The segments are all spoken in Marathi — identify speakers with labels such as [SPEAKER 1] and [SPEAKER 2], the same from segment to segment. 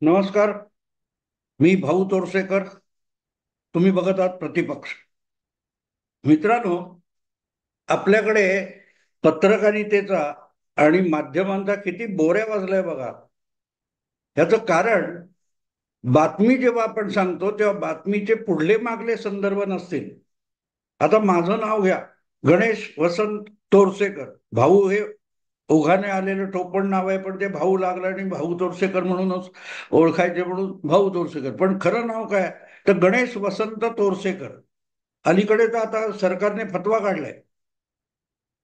[SPEAKER 1] नमस्कार. मी भाऊ तोरसेकर. तुम्ही बघत आहात प्रतिपक्ष. मित्रांनो, आपल्याकडे पत्रकारितेचा आणि माध्यमांचा किती बोऱ्या वाजलाय बघा. याचं कारण, बातमी जेव्हा आपण सांगतो तेव्हा बातमीचे पुढले मागले संदर्भ नसतील. आता माझं नाव घ्या, गणेश वसंत तोरसेकर. भाऊ हे ओघाने आलेलं टोपण नाव आहे, पण ते भाऊ लागलं आणि भाऊ तोरसेकर म्हणूनच ओळखायचे म्हणून भाऊ तोरसेकर. पण खरं नाव काय? तर गणेश वसंत तोरसेकर. अलीकडे तर आता सरकारने फतवा काढलाय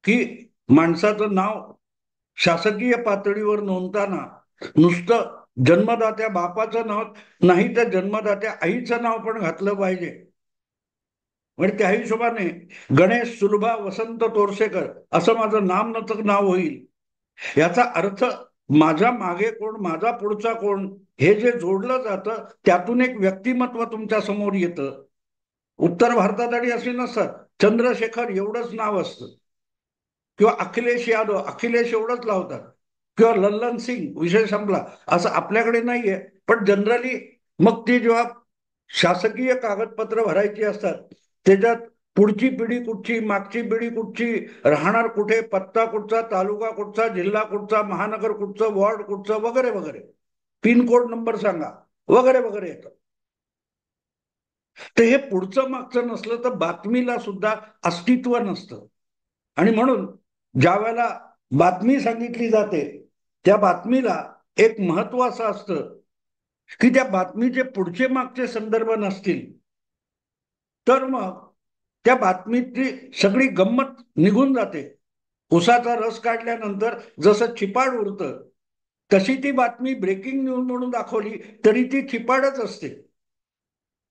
[SPEAKER 1] की माणसाचं नाव शासकीय पातळीवर नोंदताना नुसतं जन्मदात्या बापाचं नाव नाही, तर जन्मदात्या आईचं नाव पण घातलं पाहिजे. म्हणजे त्या हिशोबाने गणेश सुलभा वसंत तोरसेकर असं माझं नामनचक नाव होईल. याचा अर्थ, माझ्या मागे कोण, माझा पुढचा कोण, हे जे जोडलं जातं त्यातून एक व्यक्तिमत्व तुमच्या समोर येतं. उत्तर भारतात आणि असे नसतात, चंद्रशेखर एवढंच नाव असतं, किंवा अखिलेश यादव, अखिलेश एवढंच लावतात, किंवा लल्लन सिंग, विषय संपला. असं आपल्याकडे नाहीये. पण जनरली मग ती जेव्हा शासकीय कागदपत्र भरायची असतात, त्याच्यात पुढची पिढी कुठची, मागची पिढी कुठची, राहणार कुठे, पत्ता कुठचा, तालुका कुठचा, जिल्हा कुठचा, महानगर कुठचं, वॉर्ड कुठचं, वगैरे वगैरे, पिनकोड नंबर सांगा, वगैरे वगैरे येतं. तर हे पुढचं मागचं नसलं तर बातमीला सुद्धा अस्तित्व नसतं. आणि म्हणून ज्या वेळेला बातमी सांगितली जाते, त्या बातमीला एक महत्व असं असतं की त्या बातमीचे पुढचे मागचे संदर्भ नसतील तर मग त्या बातमीची सगळी गंमत निघून जाते. उसाचा रस काढल्यानंतर जसं चिपाड उरतं, तशी ती बातमी ब्रेकिंग न्यूज म्हणून दाखवली तरी ती चिपाडच असते.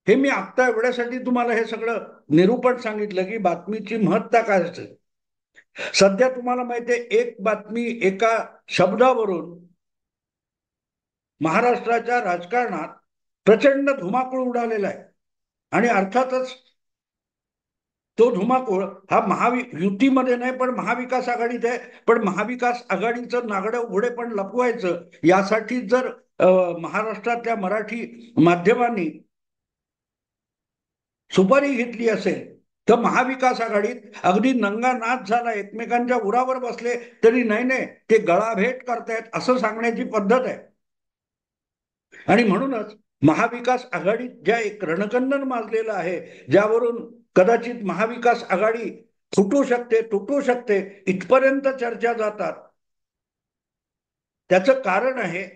[SPEAKER 1] हे मी आत्ता एवढ्यासाठी तुम्हाला हे सगळं निरूपण सांगितलं की बातमीची महत्ता काय असते. सध्या तुम्हाला माहितीये, एक बातमी एका शब्दावरून महाराष्ट्राच्या राजकारणात प्रचंड धुमाकूळ उडालेला आहे. आणि अर्थातच तो धुमाकूळ हा युतीमध्ये नाही, पण महाविकास आघाडीत आहे. पण महाविकास आघाडीचं नागडं घोडे पण लपवायचं, यासाठी जर महाराष्ट्रातल्या मराठी माध्यमांनी सुपारी घेतली असेल, तर महाविकास आघाडीत अगदी नंगा नाच झाला, एकमेकांच्या उरावर बसले तरी नाही नाही ते गळाभेट करतायत असं सांगण्याची पद्धत आहे. आणि म्हणूनच महाविकास आघाडीत ज्या एक रणकंदन माजलेलं आहे, ज्यावरून कदाचित महाविकास आघाडी फुटू शकते, तुटू शकते, इथपर्यंत चर्चा जातात, त्याचं कारण आहे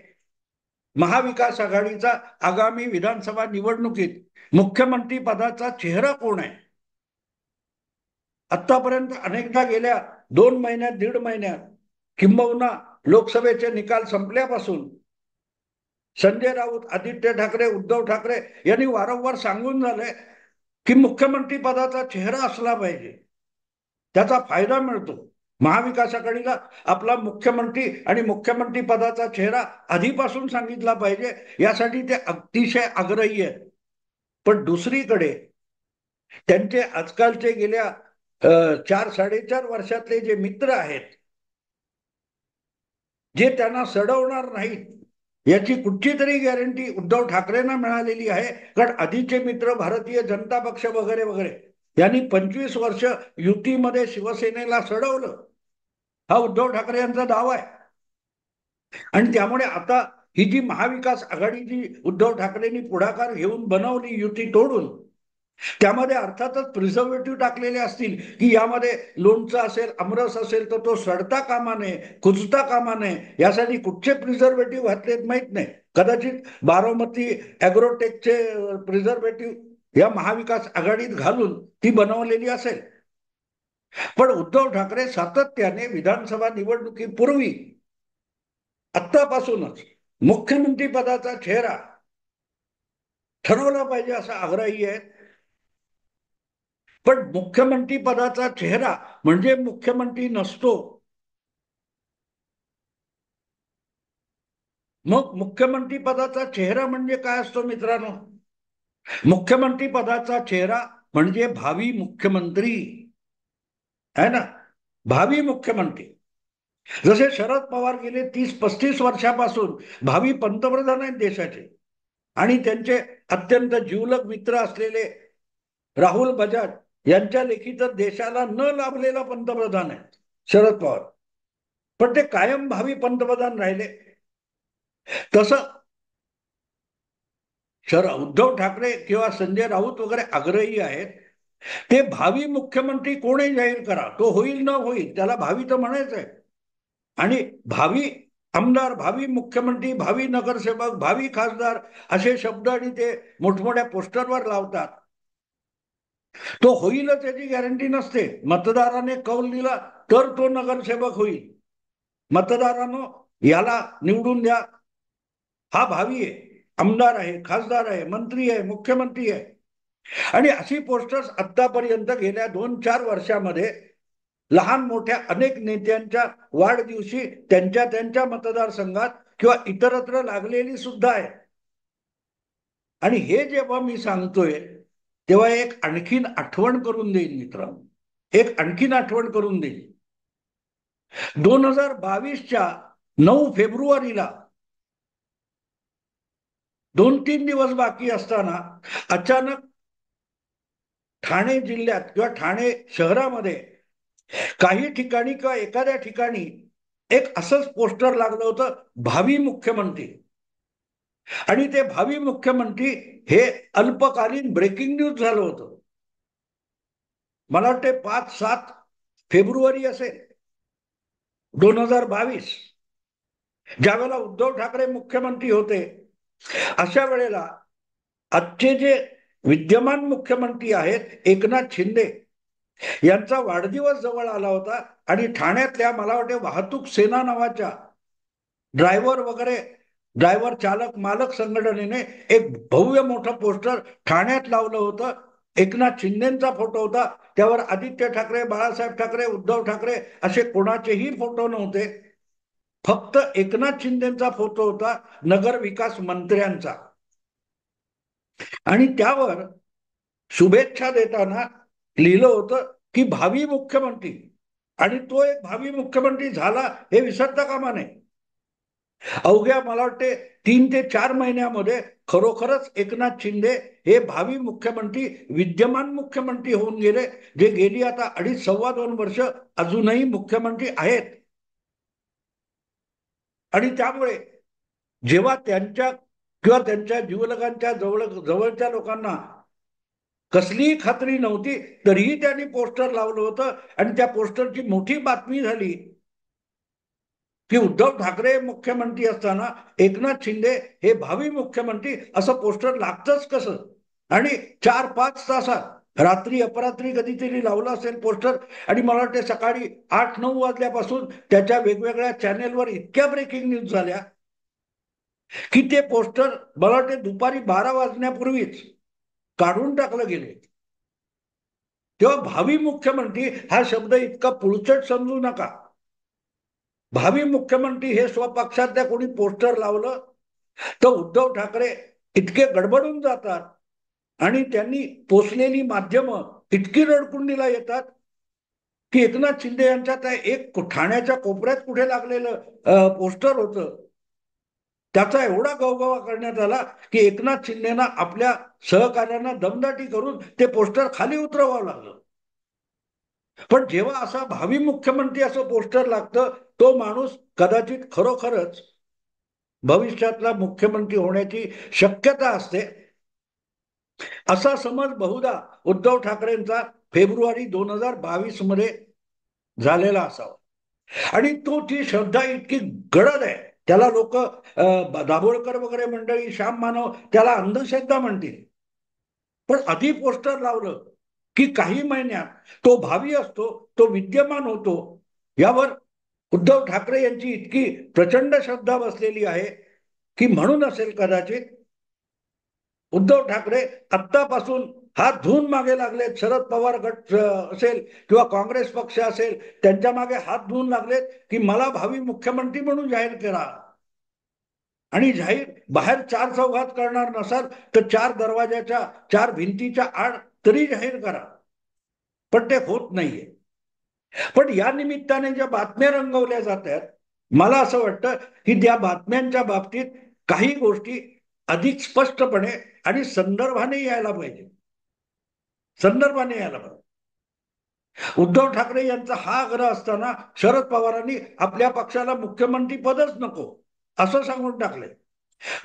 [SPEAKER 1] महाविकास आघाडीचा आगामी विधानसभा निवडणुकीत मुख्यमंत्री पदाचा चेहरा कोण आहे. आतापर्यंत अनेकदा गेल्या 2 महिन्यात, 1.5 महिन्यात, किंबहुना लोकसभेचे निकाल संपल्यापासून संजय राऊत, आदित्य ठाकरे, उद्धव ठाकरे यांनी वारंवार सांगून झालंय की मुख्यमंत्री पदाचा चेहरा असला पाहिजे, त्याचा फायदा मिळतो. महाविकास आघाडीला आपला मुख्यमंत्री आणि मुख्यमंत्री पदाचा चेहरा आधीपासून सांगितला पाहिजे, यासाठी ते अतिशय आग्रही आहेत. पण दुसरीकडे त्यांचे आजकालचे गेल्या 4-4.5 वर्षातले जे मित्र आहेत, जे त्यांना सडवणार नाहीत, याची कुठची तरी गॅरंटी उद्धव ठाकरेंना मिळालेली आहे. कारण आधीचे मित्र भारतीय जनता पक्ष वगैरे वगैरे यांनी 25 वर्ष युतीमध्ये शिवसेनेला सडवलं, हा उद्धव ठाकरे यांचा दावा आहे. आणि त्यामुळे आता ही जी महाविकास आघाडी जी उद्धव ठाकरेंनी पुढाकार घेऊन बनवली युती तोडून, त्यामध्ये अर्थातच प्रिझर्वेटिव्ह टाकलेले असतील की यामध्ये लोणचं असेल, आमरस असेल, तर तो सडता कामा नये, कुजता कामा नये, यासाठी कुठचे प्रिझर्वेटिव्ह घातलेत माहित नाही. कदाचित बारामती अॅग्रोटेकचे प्रिझर्वेटिव्ह या महाविकास आघाडीत घालून ती बनवलेली असेल. पण उद्धव ठाकरे सातत्याने विधानसभा निवडणुकीपूर्वी आत्तापासूनच मुख्यमंत्री पदाचा चेहरा ठरवला पाहिजे असा आग्रही आहे. पण मुख्यमंत्री पदाचा चेहरा म्हणजे मुख्यमंत्री नसतो. मग मुख्यमंत्री पदाचा चेहरा म्हणजे काय असतो मित्रांनो? मुख्यमंत्री पदाचा चेहरा म्हणजे भावी मुख्यमंत्री, है ना, भावी मुख्यमंत्री. जसे शरद पवार गेले 30-35 वर्षापासून भावी पंतप्रधान आहेत देशाचे, आणि त्यांचे अत्यंत जिवलग मित्र असलेले राहुल बजाज यांच्या लेखी तर देशाला न लाभलेला पंतप्रधान आहे शरद पवार, पण ते कायम भावी पंतप्रधान राहिले. तसं उद्धव ठाकरे किंवा संजय राऊत वगैरे आग्रही आहेत, ते भावी मुख्यमंत्री कोणी जाहीर करा, तो होईल न होईल त्याला भावी तर म्हणायचं आहे. आणि भावी आमदार, भावी मुख्यमंत्री, भावी नगरसेवक, भावी खासदार असे शब्द आणि ते मोठमोठ्या पोस्टरवर लावतात. तो होईलच याची गॅरंटी नसते. मतदाराने कौल दिला तर तो नगरसेवक होईल. मतदारानं याला निवडून द्या, हा भावी आहे, आमदार आहे, खासदार आहे, मंत्री आहे, मुख्यमंत्री आहे. आणि अशी पोस्टर्स आतापर्यंत गेल्या 2-4 वर्षामध्ये लहान मोठ्या अनेक नेत्यांच्या वाढदिवशी त्यांच्या त्यांच्या मतदारसंघात किंवा इतरत्र लागलेली सुद्धा आहे. आणि हे जेव्हा मी सांगतोय तेव्हा एक आणखीन आठवण करून देईल मित्रांनो, एक आणखीन आठवण करून देईल. 2022च्या 9 फेब्रुवारीला 2-3 दिवस बाकी असताना अचानक ठाणे जिल्ह्यात किंवा ठाणे शहरामध्ये काही ठिकाणी किंवा एखाद्या ठिकाणी एक असंच पोस्टर लागलं होतं, भावी मुख्यमंत्री. आणि ते भावी मुख्यमंत्री हे अल्पकालीन ब्रेकिंग न्यूज झालं होतं. मला वाटते 5-7 फेब्रुवारी असेल 2022, ज्यावेळेला उद्धव ठाकरे मुख्यमंत्री होते. अशा वेळेला आजचे जे विद्यमान मुख्यमंत्री आहेत एकनाथ शिंदे यांचा वाढदिवस जवळ आला होता, आणि ठाण्यातल्या मला वाटते वाहतूक सेना नावाच्या ड्रायव्हर वगैरे ड्रायव्हर चालक मालक संघटनेने एक भव्य मोठं पोस्टर ठाण्यात लावलं होतं. एकनाथ शिंदेचा फोटो होता, त्यावर आदित्य ठाकरे, बाळासाहेब ठाकरे, उद्धव ठाकरे असे कोणाचेही फोटो नव्हते. फक्त एकनाथ शिंदेचा फोटो होता, नगर विकास मंत्र्यांचा. आणि त्यावर शुभेच्छा देताना लिहिलं होतं की भावी मुख्यमंत्री. आणि तो एक भावी मुख्यमंत्री झाला हे विसरता कामा नये. अवघ्या मला वाटते 3 ते 4 महिन्यामध्ये खरोखरच एकनाथ शिंदे हे भावी मुख्यमंत्री, विद्यमान मुख्यमंत्री होऊन गेले, जे गेली आता 2.5-2.25 वर्ष अजूनही मुख्यमंत्री आहेत. आणि त्यामुळे जेव्हा त्यांच्या किंवा त्यांच्या जीवलगांच्या जवळच्या लोकांना कसलीही खात्री नव्हती, तरीही त्यांनी पोस्टर लावलं होतं. आणि त्या पोस्टरची मोठी बातमी झाली की उद्धव ठाकरे मुख्यमंत्री असताना एकनाथ शिंदे हे भावी मुख्यमंत्री, असं पोस्टर लागतंच कसं. आणि 4-5 तासात रात्री अपरात्री कधीतरी लावलं असेल पोस्टर, आणि मला वाटते सकाळी 8-9 वाजल्यापासून त्याच्या वेगवेगळ्या चॅनेलवर इतक्या ब्रेकिंग न्यूज झाल्या की ते पोस्टर मला वाटते दुपारी 12 वाजण्यापूर्वीच काढून टाकलं गेले. तेव्हा भावी मुख्यमंत्री हा शब्द इतका पुळचट समजू नका. भावी मुख्यमंत्री हे स्वपक्षातल्या कोणी पोस्टर लावलं तर उद्धव ठाकरे इतके गडबडून जातात, आणि त्यांनी पोचलेली माध्यमं इतकी रडकुंडीला येतात की एकनाथ शिंदे यांच्या त्या एक ठाण्याच्या कोपऱ्यात कुठे लागलेलं पोस्टर होतं, त्याचा एवढा गवगवा करण्यात आला की एकनाथ शिंदेना आपल्या सहकार्यांना दमदाटी करून ते पोस्टर खाली उतरवावं लागलं. पण जेव्हा असा भावी मुख्यमंत्री असं पोस्टर लागतं, तो माणूस कदाचित खरोखरच भविष्यातला मुख्यमंत्री होण्याची शक्यता असते, असा समज बहुधा उद्धव ठाकरेंचा फेब्रुवारी 2022 मध्ये झालेला असावा. आणि तो ती श्रद्धा इतकी गडद आहे, त्याला लोक दाभोळकर वगैरे मंडळी, श्याम मानव त्याला अंधश्रद्धा म्हणतील. पण आधी पोस्टर लावलं की काही महिन्यात तो भावी असतो, तो विद्यमान होतो. यावर उद्धव ठाकरे यांची इतकी प्रचंड श्रद्धा बसलेली आहे की म्हणून असेल कदाचित उद्धव ठाकरे आत्तापासून हात धुवून मागे लागलेत. शरद पवार गट असेल किंवा काँग्रेस पक्ष असेल, त्यांच्या मागे हात धुवून लागलेत की मला भावी मुख्यमंत्री म्हणून जाहीर करा. आणि जाहीर बाहेर 4 चौघात करणार नसाल तर 4 दरवाजाच्या 4 भिंतीच्या आड तरी जाहीर करा. पण ते होत नाहीये. पण या निमित्ताने ज्या बातम्या रंगवल्या जातात, मला असं वाटतं की त्या बातम्यांच्या बाबतीत काही गोष्टी अधिक स्पष्टपणे आणि संदर्भाने यायला पाहिजे. संदर्भाने यायला पाहिजे. उद्धव ठाकरे यांचा हा आग्रह असताना शरद पवारांनी आपल्या पक्षाला मुख्यमंत्री पदच नको असं सांगून टाकले.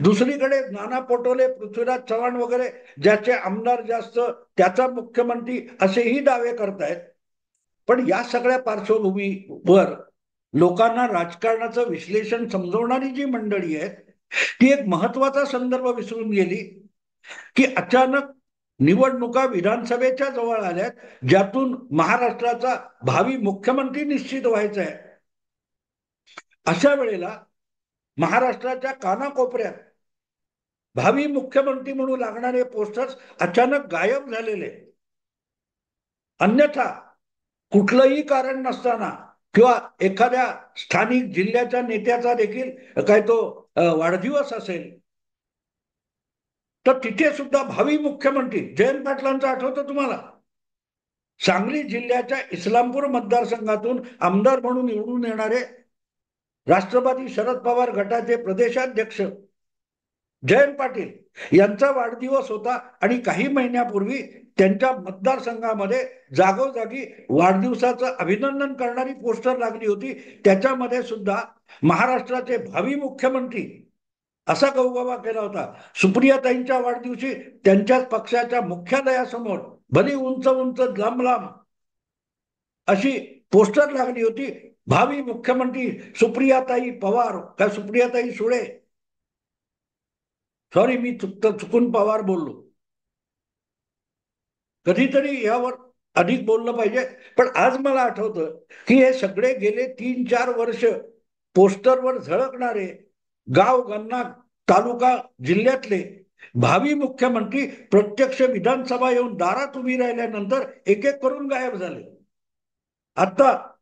[SPEAKER 1] दुसरीकडे नाना पटोले, पृथ्वीराज चव्हाण वगैरे ज्याचे आमदार जास्त त्याचा मुख्यमंत्री असेही दावे करतायत. पण या सगळ्या पार्श्वभूमीवर लोकांना राजकारणाचं विश्लेषण समजवणारी जी मंडळी आहेत ती एक महत्वाचा संदर्भ विसरून गेली की अचानक निवडणुका विधानसभेच्या जवळ आल्यात, ज्यातून महाराष्ट्राचा भावी मुख्यमंत्री निश्चित व्हायचा आहे. अशा वेळेला महाराष्ट्राच्या कानाकोपऱ्यात भावी मुख्यमंत्री म्हणून लागणारे पोस्टर्स अचानक गायब झालेले. अन्यथा कुठलंही कारण नसताना किंवा एखाद्या स्थानिक जिल्ह्याच्या नेत्याचा देखील काय तो वाढदिवस असेल तर तिथे सुद्धा भावी मुख्यमंत्री जयंत पाटलांचं आठवतं तुम्हाला? सांगली जिल्ह्याच्या इस्लामपूर मतदारसंघातून आमदार म्हणून निवडून येणारे राष्ट्रवादी शरद पवार गटाचे प्रदेशाध्यक्ष जयंत पाटील यांचा वाढदिवस होता आणि काही महिन्यापूर्वी त्यांच्या मतदारसंघामध्ये जागोजागी वाढदिवसाचं अभिनंदन करणारी पोस्टर लागली होती. त्याच्यामध्ये सुद्धा महाराष्ट्राचे भावी मुख्यमंत्री असा गौगवा केला होता. सुप्रियाताईंच्या वाढदिवशी त्यांच्याच पक्षाच्या मुख्यालयासमोर भली उंच उंच लांब लांब अशी पोस्टर लागली होती. भावी मुख्यमंत्री सुप्रियाताई पवार, काय सुप्रियाताई सुळे, सॉरी मी चुकून पवार बोललो. कधीतरी यावर अधिक बोललं पाहिजे. पण आज मला आठवतं की हे सगळे गेले 3-4 वर्ष पोस्टरवर झळकणारे गाव गन्ना तालुका जिल्ह्यातले भावी मुख्यमंत्री प्रत्यक्ष विधानसभा येऊन दारात उभी राहिल्यानंतर एक एक करून गायब झाले. आता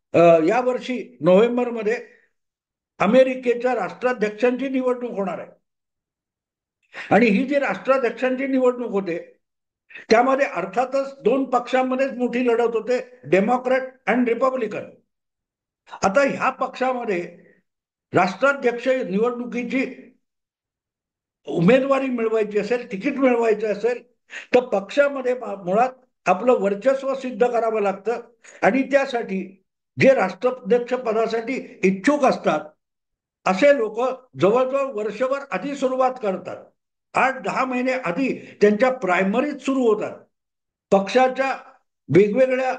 [SPEAKER 1] या वर्षी नोव्हेंबरमध्ये अमेरिकेच्या राष्ट्राध्यक्षांची निवडणूक होणार आहे आणि ही जी राष्ट्राध्यक्षांची निवडणूक होते त्यामध्ये अर्थातच 2 पक्षांमध्येच मोठी लढत होते, डेमोक्रॅट आणि रिपब्लिकन. आता ह्या पक्षामध्ये राष्ट्राध्यक्ष निवडणुकीची उमेदवारी मिळवायची असेल, तिकीट मिळवायचं असेल तर पक्षामध्ये मुळात आपलं वर्चस्व सिद्ध करावं लागतं आणि त्यासाठी जे राष्ट्राध्यक्ष पदासाठी इच्छुक असतात असे लोक जवळजवळ वर्षभर आधी सुरुवात करतात. 8-10 महिने आधी त्यांच्या प्रायमरीज सुरू होतात. पक्षाच्या वेगवेगळ्या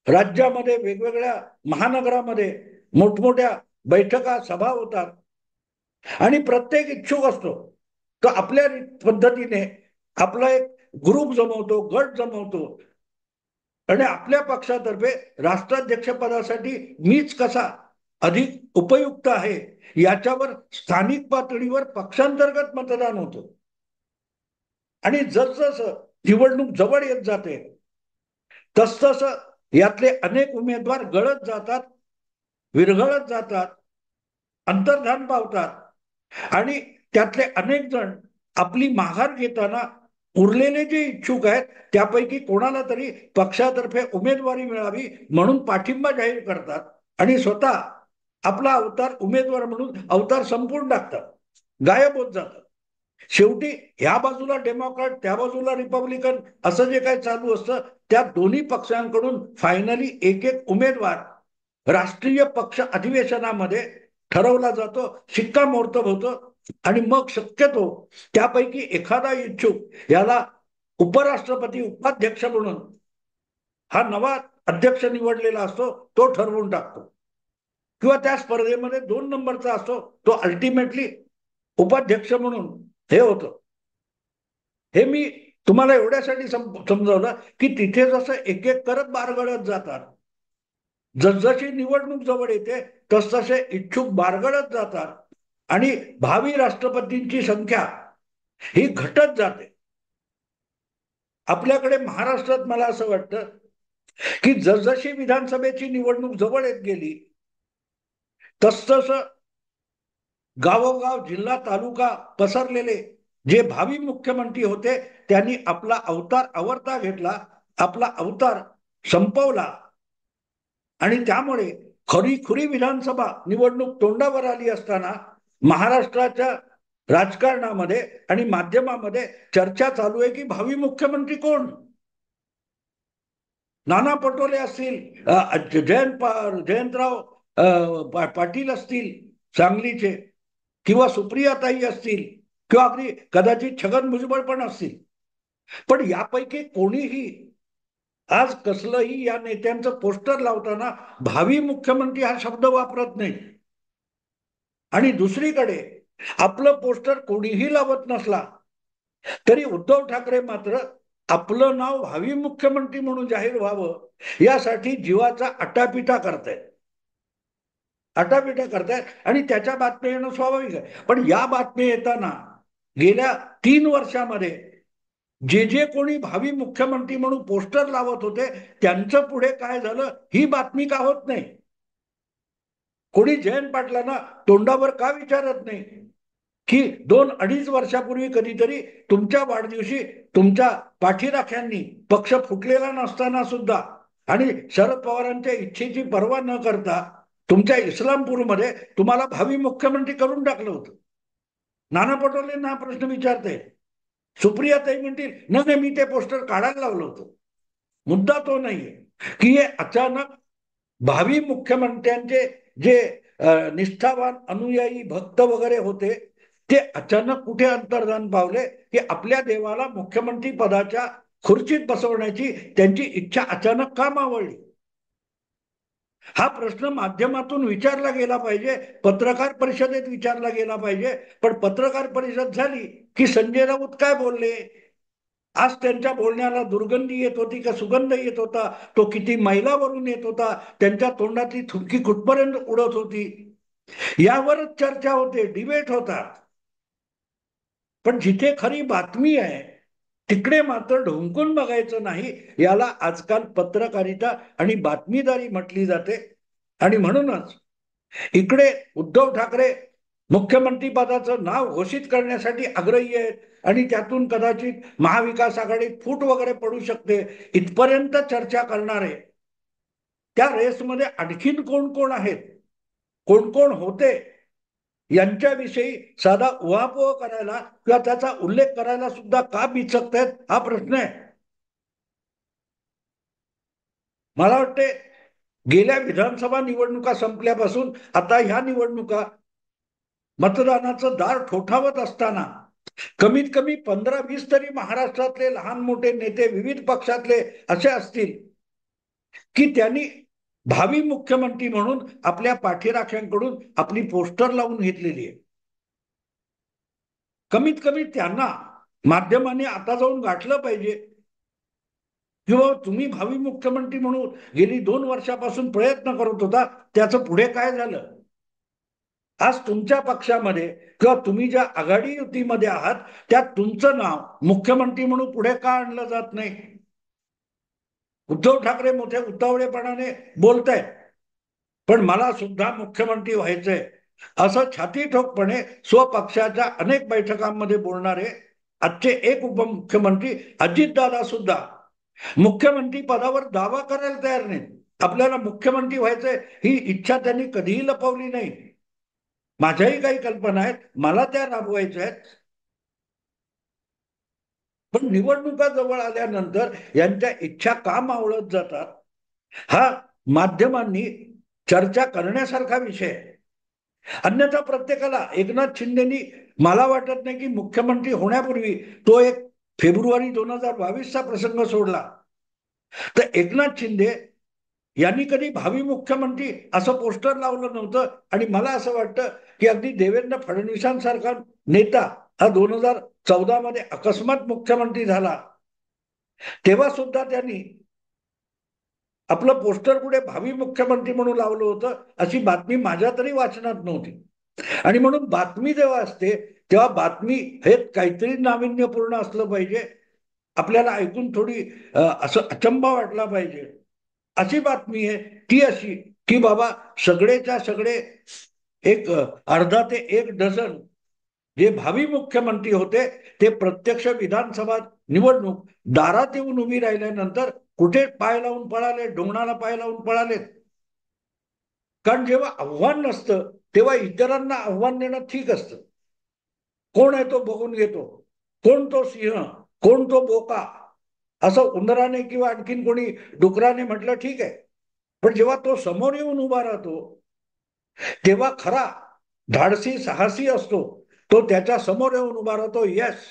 [SPEAKER 1] राज्यामध्ये, वेगवेगळ्या महानगरामध्ये मोठमोठ्या बैठका, सभा होतात आणि प्रत्येक इच्छुक असतो तो आपल्या पद्धतीने आपला एक ग्रुप जमवतो, गट जमवतो आणि आपल्या पक्षातर्फे राष्ट्राध्यक्ष पदासाठी मीच कसा अधिक उपयुक्त आहे याच्यावर स्थानिक पातळीवर पक्षांतर्गत मतदान होतं. आणि जसजसं निवडणूक जवळ येत जाते तसतस यातले अनेक उमेदवार गळत जातात, विरघळत जातात, अंतर्धान पावतात आणि त्यातले अनेक जण आपली माघार घेताना उरलेले जे इच्छुक आहेत त्यापैकी कोणाला तरी पक्षातर्फे उमेदवारी मिळावी म्हणून पाठिंबा जाहीर करतात आणि स्वतः आपला अवतार उमेदवार म्हणून अवतार संपवून टाकतात, गायब होत जातात. शेवटी ह्या बाजूला डेमोक्रॅट, त्या बाजूला रिपब्लिकन असं जे काही चालू असतं त्या दोन्ही पक्षांकडून फायनली एक एक उमेदवार राष्ट्रीय पक्ष अधिवेशनामध्ये ठरवला जातो, शिक्कामोर्तब होतं आणि मग शक्यतो त्यापैकी एखादा इच्छुक याला उपराष्ट्रपती, उपाध्यक्ष म्हणून हा नवा अध्यक्ष निवडलेला असतो तो ठरवून टाकतो किंवा त्या स्पर्धेमध्ये 2 नंबरचा असतो तो अल्टिमेटली उपाध्यक्ष म्हणून हे होतं. हे मी तुम्हाला एवढ्यासाठी समजावलं की तिथे जसं एक एक करत बारगळत जातात, जसजशी निवडणूक जवळ येते तसतसे इच्छुक बारगळत जातात आणि भावी राष्ट्रपतींची संख्या ही घटत जाते. आपल्याकडे महाराष्ट्रात मला असं वाटतं की जसजशी विधानसभेची निवडणूक जवळ येत गेली तसतस गावोगाव, जिल्हा, तालुका पसरलेले जे भावी मुख्यमंत्री होते त्यांनी आपला अवतार आवरता घेतला, आपला अवतार संपवला आणि त्यामुळे खरी विधानसभा निवडणूक तोंडावर आली असताना महाराष्ट्राच्या राजकारणामध्ये आणि माध्यमामध्ये चर्चा चालू आहे की भावी मुख्यमंत्री कोण. नाना पटोले असतील, जयंतराव पाटील असतील सांगलीचे, किंवा सुप्रियाताई असतील, किंवा अगदी कदाचित छगन भुजबळ पण असतील. पण यापैकी कोणीही आज कसलंही या नेत्यांचं पोस्टर लावताना भावी मुख्यमंत्री हा शब्द वापरत नाही. आणि दुसरीकडे आपलं पोस्टर कोणीही लावत नसला तरी उद्धव ठाकरे मात्र आपलं नाव भावी मुख्यमंत्री म्हणून जाहीर व्हावं यासाठी जीवाचा आटापिटा करतायत. आणि त्याच्या बातम्या येणं स्वाभाविक आहे. पण या बातम्या येताना गेल्या 3 वर्षामध्ये जे कोणी भावी मुख्यमंत्री म्हणून पोस्टर लावत होते त्यांचं पुढे काय झालं ही बातमी का होत नाही. कोणी जयंत पाटलांना तोंडावर का विचारत नाही की 2-2.5 वर्षापूर्वी कधीतरी तुमच्या वाढदिवशी तुमच्या पाठीराख्यांनी पक्ष फुटलेला नसताना सुद्धा आणि शरद पवारांच्या इच्छेची पर्वा न करता तुमच्या इस्लामपूरमध्ये तुम्हाला भावी मुख्यमंत्री करून टाकलं होतं. नाना पटोलेंना हा प्रश्न विचारते. सुप्रियाताई म्हणतील नाही मी ते पोस्टर काढायला लावलं होतं. मुद्दा तो नाहीये की हे अचानक भावी मुख्यमंत्र्यांचे जे निष्ठावान अनुयायी भक्त वगैरे होते ते अचानक कुठे अंतर्धान पावले की आपल्या देवाला मुख्यमंत्री पदाच्या खुर्चीत बसवण्याची त्यांची इच्छा अचानक का मावळली. हा प्रश्न माध्यमातून विचारला गेला पाहिजे, पत्रकार परिषदेत विचारला गेला पाहिजे. पण पत्रकार परिषद झाली की संजय राऊत काय बोलले. आज त्यांच्या बोलण्याला दुर्गंधी येत होती का सुगंध येत होता, तो किती मैलावरून येत होता, त्यांच्या तोंडातली थुंकी कुठपर्यंत उडत होती, यावरच चर्चा होते, डिबेट होता. पण जिथे खरी बातमी आहे तिकडे मात्र ढोंकून बघायचं नाही. याला आजकाल पत्रकारिता आणि बातमीदारी म्हटली जाते. आणि म्हणूनच इकडे उद्धव ठाकरे मुख्यमंत्री पदाचं नाव घोषित करण्यासाठी आग्रही आहेत आणि त्यातून कदाचित महाविकास आघाडीत फूट वगैरे पडू शकते इथपर्यंत चर्चा करणारे त्या रेसमध्ये आणखीन कोण कोण आहेत, कोण कोण होते यांच्याविषयी साधा उहापोह करायला किंवा त्याचा उल्लेख करायला सुद्धा का बिचकत आहेत हा प्रश्न आहे. मला वाटते गेल्या विधानसभा निवडणुका संपल्यापासून आता ह्या निवडणुका मतदानाचं दार ठोठावत असताना कमीत कमी 15-20 तरी महाराष्ट्रातले लहान मोठे नेते विविध पक्षातले असे असतील की त्यांनी भावी मुख्यमंत्री म्हणून आपल्या पाठीराख्यांकडून आपली पोस्टर लावून घेतलेली आहे. कमीत कमी त्यांना माध्यमांनी आता जाऊन गाठलं पाहिजे किंवा तुम्ही भावी मुख्यमंत्री म्हणून गेली 2 वर्षापासून प्रयत्न करत होता त्याचं पुढे काय झालं. आज तुमच्या पक्षामध्ये किंवा तुम्ही ज्या आघाडी युतीमध्ये आहात त्यात तुमचं नाव मुख्यमंत्री म्हणून पुढे का आणलं जात नाही. उद्धव ठाकरे मोठ्या उतावळेपणाने बोलतायत पण मला सुद्धा मुख्यमंत्री व्हायचंय असं छाती ठोकपणे स्वपक्षाच्या अनेक बैठकांमध्ये बोलणारे आजचे एक उपमुख्यमंत्री अजितदादा सुद्धा मुख्यमंत्री पदावर दावा करायला तयार नाहीत. आपल्याला मुख्यमंत्री व्हायचंय ही इच्छा त्यांनी कधीही लपवली नाही. माझ्याही काही कल्पना आहेत, मला त्या राबवायच्या आहेत. पण निवडणुका जवळ आल्यानंतर यांच्या इच्छा का मावळत जातात हा माध्यमांनी चर्चा करण्यासारखा विषय आहे. अन्यथा प्रत्येकाला एकनाथ शिंदेनी मला वाटत नाही की मुख्यमंत्री होण्यापूर्वी तो एक फेब्रुवारी 2022चा प्रसंग सोडला तर एकनाथ शिंदे यांनी कधी भावी मुख्यमंत्री असं पोस्टर लावलं नव्हतं. आणि मला असं वाटतं की अगदी देवेंद्र फडणवीसांसारखा नेता हा 2014 मध्ये अकस्मात मुख्यमंत्री झाला तेव्हा सुद्धा त्यांनी आपलं पोस्टर पुढे भावी मुख्यमंत्री म्हणून लावलं होतं अशी बातमी माझ्या तरी वाचनात नव्हती. आणि म्हणून बातमी जेव्हा असते तेव्हा बातमी हे काहीतरी नाविन्यपूर्ण असलं पाहिजे, आपल्याला ऐकून थोडी असं अचंबा वाटला पाहिजे. अशी बातमी आहे ती अशी की बाबा सगळेच्या सगळे एक अर्धा ते 1 डझन जे भावी मुख्यमंत्री होते ते प्रत्यक्ष विधानसभा निवडणूक दारात येऊन उभी राहिल्यानंतर कुठे पाय लावून पळाले, डोंगणाला पाय लावून पळाले. कारण जेव्हा आव्हान नसतं तेव्हा इतरांना आव्हान देणं ठीक असतं. कोण आहे तो बघून घेतो, कोण तो सिंह, कोण तो बोका, असं उंदराने किंवा आणखीन कोणी डुकराने म्हटलं ठीक आहे. पण जेव्हा तो समोर येऊन उभा राहतो तेव्हा खरा धाडसी साहसी असतो तो त्याच्या समोर येऊन उभा राहतो. यस,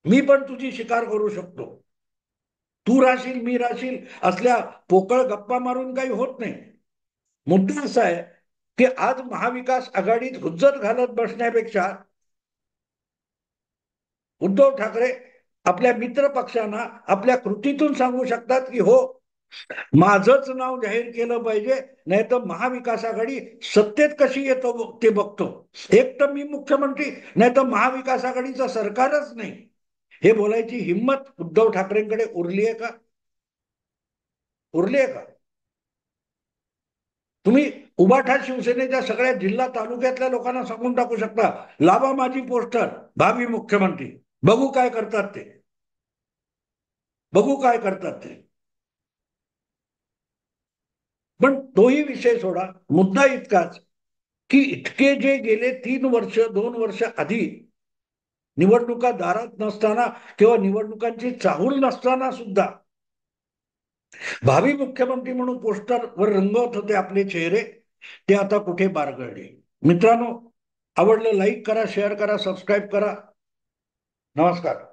[SPEAKER 1] मी पण तुझी शिकार करू शकतो, तू राहशील मी राहशील असल्या पोकळ गप्पा मारून काही होत नाही. मुद्दा असा आहे की आज महाविकास आघाडीत हुज्जत घालत बसण्यापेक्षा उद्धव ठाकरे आपल्या मित्र पक्षांना आपल्या कृतीतून सांगू शकतात की हो, माझंच नाव जाहीर केलं पाहिजे, नाही तर महाविकास आघाडी सत्तेत कशी येतो ते बघतो. एक तर मी मुख्यमंत्री, नाही तर महाविकास आघाडीचं सरकारच नाही, हे बोलायची हिंमत उद्धव ठाकरेंकडे उरली आहे का? उरली आहे का? तुम्ही उबाठा शिवसेनेच्या सगळ्या जिल्हा तालुक्यातल्या लोकांना सांगून टाकू शकता, लावा माझी पोस्टर, भावी मुख्यमंत्री, बघू काय करतात ते, बघू काय करतात ते. पण तोही विषय सोडा, मुद्दा इतकाच की इतके जे गेले 3 वर्ष 2 वर्ष आधी निवडणुका दारात नसताना किंवा निवडणुकांची चाहूल नसताना सुद्धा भावी मुख्यमंत्री म्हणून पोस्टरवर रंगवत होते आपले चेहरे, ते आता कुठे बारगळले. मित्रांनो, आवडलं लाईक करा, शेअर करा, सबस्क्राईब करा. नमस्कार.